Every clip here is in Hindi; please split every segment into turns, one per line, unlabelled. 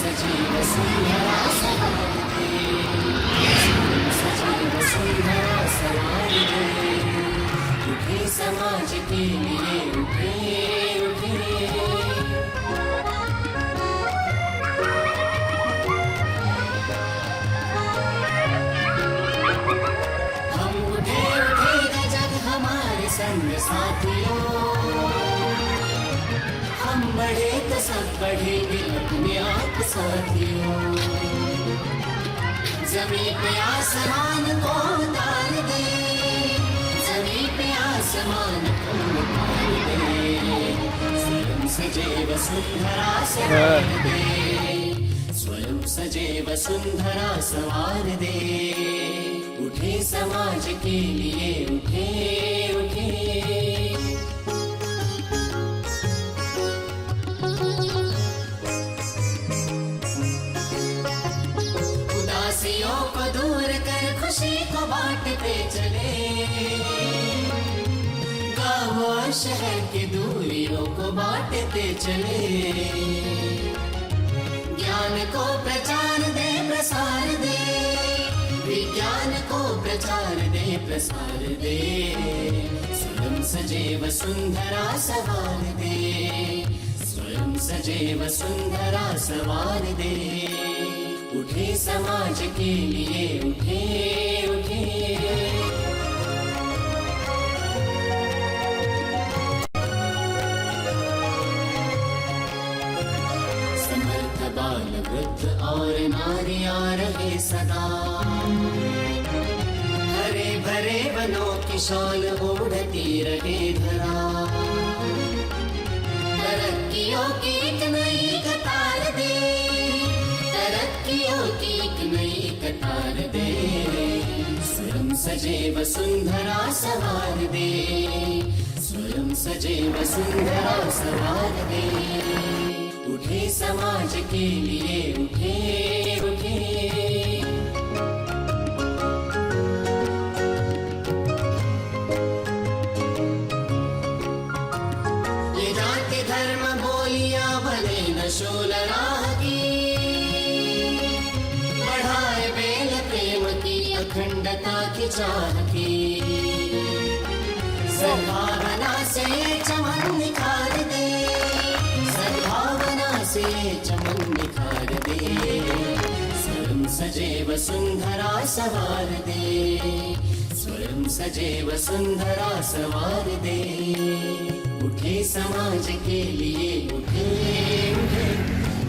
सजीव सुंदरा सवार दे, स्वयं सजीव सुंदरा सवार दे, उठे समाज के लिए उठे उठे। हम उठे उठेगा जग हमारे संग साथियों, हम बढ़े तो सब बढ़ेंगे अपने आप साथियों। जमीन पे आसमान को उतार दे, जमीन पे आसमान को उतार दे, स्वयं सजे वसुंधरा सवार दे, स्वयं सजे वसुंधरा सवार दे, उठे समाज के लिए उठे उठे। उदासियों को दूर कर खुशी को बांटते चले, गाँव और शहर की दूरियों को बांटते चले, ज्ञान को प्रचार दे प्रसार दे, विज्ञान को प्रचार दे प्रसार दे, स्वयं सजे वसुंधरा सवार दे, स्वयं सजे वसुंधरा सवार दे, उठे समाज के लिए उठे उठे। समर्थ बाल वृद्ध और नारियां रहे सदा, हरे भरे वनों की शान ओढ़ती रहे धरा, तरक्कियों की एक नई कतार दे, तरक्कियों की एक नई कतार दे, स्वयं सजे वसुंधरा सवार दे, स्वयं सजे वसुंधरा सवार दे, उठे समाज के लिए उठे उठे। ये जाति धर्म बोलियां भले न शोल राह की, बढ़ाए बेल प्रेम की अखंडता की चाह की, सद्भावना से चमन निखार दे, सद्भावना से चमन निखार दे, स्वयं सजे वसुंधरा सवार दे, स्वयं सजे वसुंधरा सवार दे, उठे समाज के लिए उठे उठे,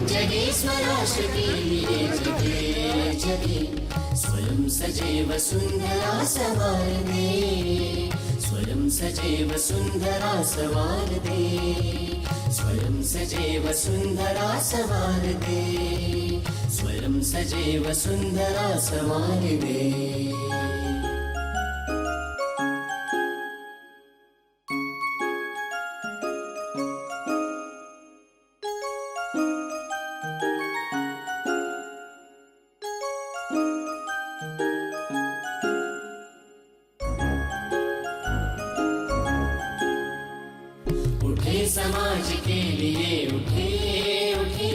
जगे स्वराष्ट्र के लिए जगे जगे, स्वयं सजे वसुंधरा सवार दे, स्वयं सजे वसुंधरा सवार दे, स्वयं सजे वसुंधरा सवार दे, स्वयं सजे वसुंधरा सवार दे। उठे समाज के लिए उठे उठे,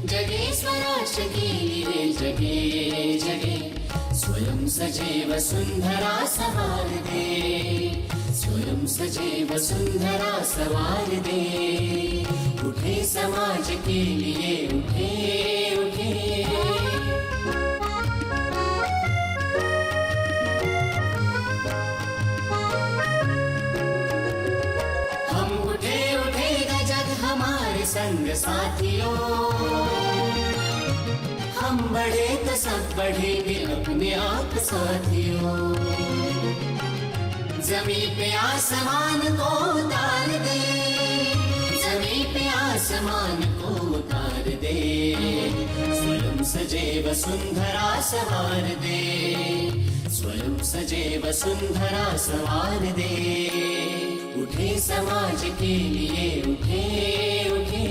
जगे स्वराष्ट्र के लिए जगे जगे, स्वयं सजे वसुंधरा सवार दे, स्वयं सजे वसुंधरा सवार दे, उठे समाज के लिए उठे उठे। संग साथियों, हम बढ़े तो सब बढ़ेंगे अपने आप साथियों, जमीन पे आसमान को उतार दे, जमीन पे आसमान को उतार दे, स्वयं सजे वसुंधरा सवार दे, स्वयं सजे वसुंधरा सवार दे, उठे समाज के लिए उठे उठे।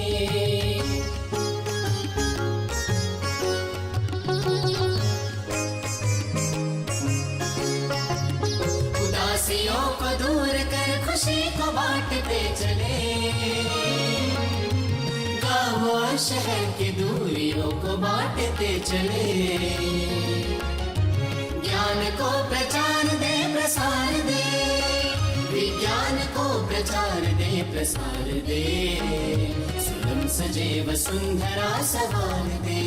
उदासियों को दूर कर खुशी को बांटते चले, गाँव और शहर की दूरियों को बांटते चले। ज्ञान को प्रचार दे प्रसार दे, विज्ञान को प्रचार दे प्रसार दे। स्वयं सजे वसुंधरा सवार दे,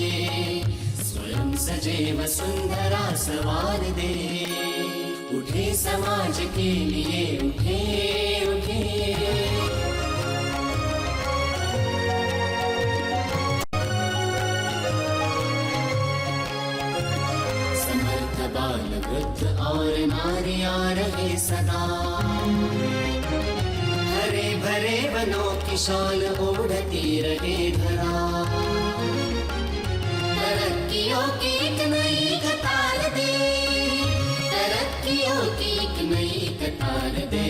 स्वयं सजे वसुंधरा सवार दे। उठे समाज के लिए उठे उठे, बाल वृद्ध और नारियां रहे सदा। हरे भरे वनों की शाल ओढ़ती रहे धरा। तरक्कियों की एक नई कतार दे, तरक्कियों की एक नई कतार दे।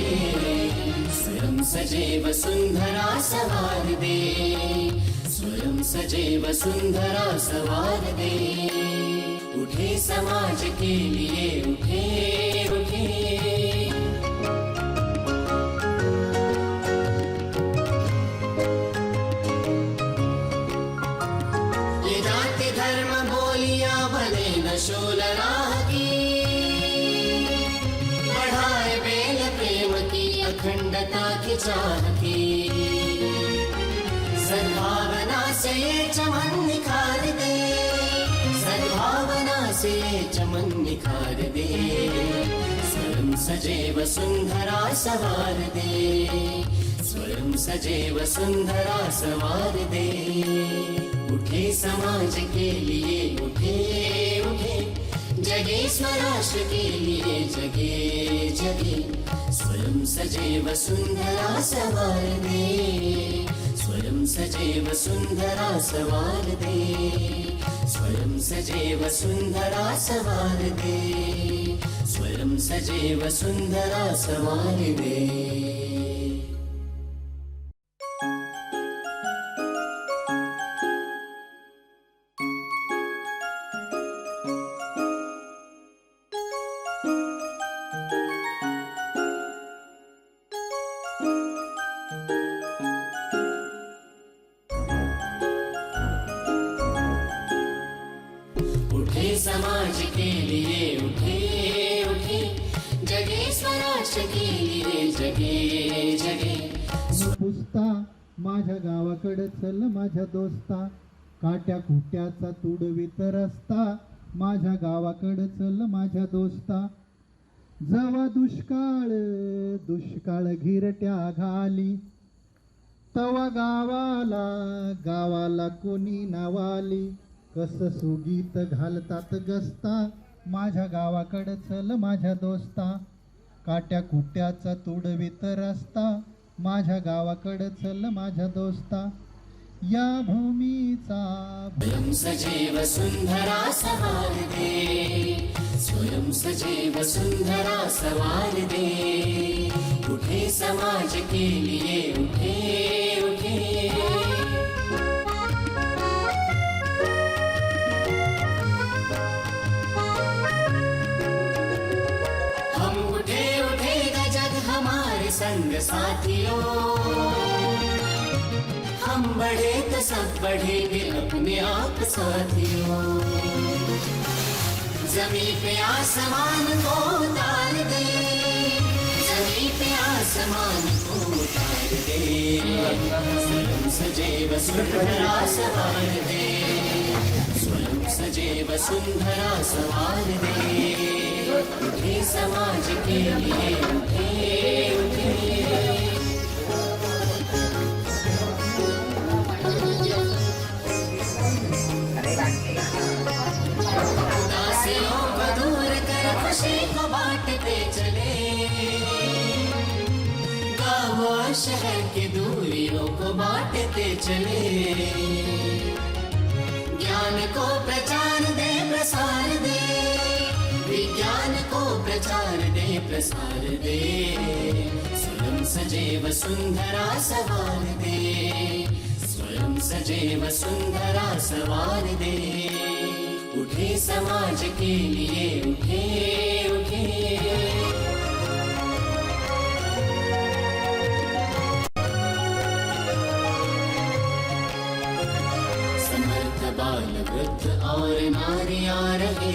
स्वयं सजे वसुंधरा सवार दे, स्वयं सजे वसुंधरा सवार दे। उठे समाज के लिए उठे उठे, ये जाति धर्म बोलियां बने न शूल राह की। बढ़ाए बेल प्रेम की अखंडता की चाह की। सद्भावना से ये चमन निखार दे, सद्भावना से चमन निखार दे। स्वयं सजे वसुंधरा सवार दे, स्वयं सजे वसुंधरा सवार दे। उठे समाज के लिए उठे उठे, जगे स्वराष्ट्र के लिए जगे जगे। स्वयं सजे वसुंधरा सवार दे, स्वयं सजे वसुंधरा सवार दे। स्वयं सजे वसुंधरा सवार दे, स्वयं सजे वसुंधरा सवार दे। समाज के लिए उठे उठे, जगे स्वराष्ट्र के लिए जगे जगे।
पुसता माझ्या गावाकडे चल माझ्या दोस्ता, काट्या कुट्याचा तुडवीत रस्ता। माझ्या गावाकडे चल माझ्या दोस्ता। जवा दुष्काळ दुष्काळ घिरट्या घाली, तवा गावाला गावाला कोणी नावाली। कस सुगीत घालतात गस्ता, माझ्या गावाकडे चल माझ्या दोस्ता। काट्या कुट्याचा तुडवीत रस्ता, माझ्या गावाकडे चल माझ्या दोस्ता। या भूमीचा
स्वयं सजे वसुंधरा सवार दे, स्वयं सजे वसुंधरा सवार दे। उठे समाज के लिए उठे उठे, संग साथियों। हम बढ़े तो सब बढ़ेंगे अपने आप साथियों। जमीन पे आसमान को उतार दे, जमीन पे आसमान को उतार दे। स्वयं सजे वसुंधरा सवार दे, स्वयं सजे वसुंधरा सवार दे। उठे समाज के लिए उठे उठे, उदासियों को दूर कर खुशी को बांटते चले। गाँव और शहर की दूरियों को बांटते चले। ज्ञान को प्रचार दे प्रसार दे, विज्ञान को प्रचार दे प्रसार दे। स्वयं सजे वसुंधरा सवार दे, स्वयं सजे वसुंधरा सवार दे। उठे समाज के लिए उठे उठे, बाल वृद्ध और नारियां रहे